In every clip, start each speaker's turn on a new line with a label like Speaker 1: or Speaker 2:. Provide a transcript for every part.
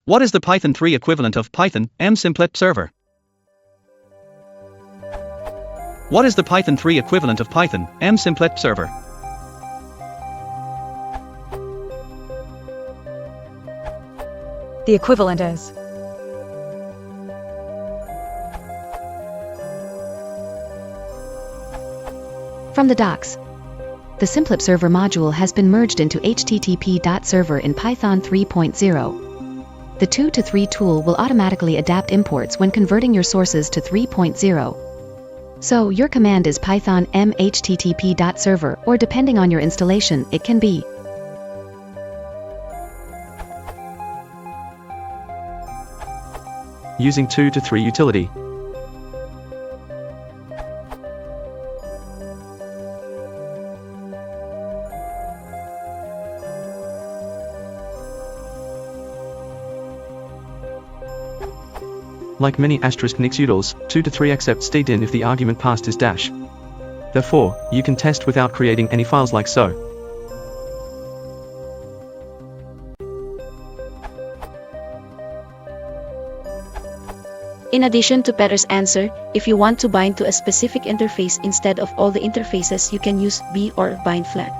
Speaker 1: What is the Python 3 equivalent of Python SimpleHTTPServer? What is the Python 3 equivalent of Python SimpleHTTPServer?
Speaker 2: The equivalent is
Speaker 3: From the docs. The SimpleHTTPServer module has been merged into http.server in Python 3.0. The 2 to 3 tool will automatically adapt imports when converting your sources to 3.0. So your command is python http.server, or depending on your installation, it can be
Speaker 4: using 2 to 3 utility. Like many *nix utils, 2 to 3 accept state in if the argument passed is dash. Therefore, you can test without creating any files like so.
Speaker 5: In addition to Peter's answer, if you want to bind to a specific interface instead of all the interfaces, you can use B or bind flag.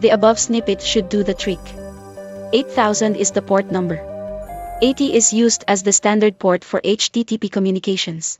Speaker 5: The above snippet should do the trick. 8000 is the port number. 80 is used as the standard port for HTTP communications.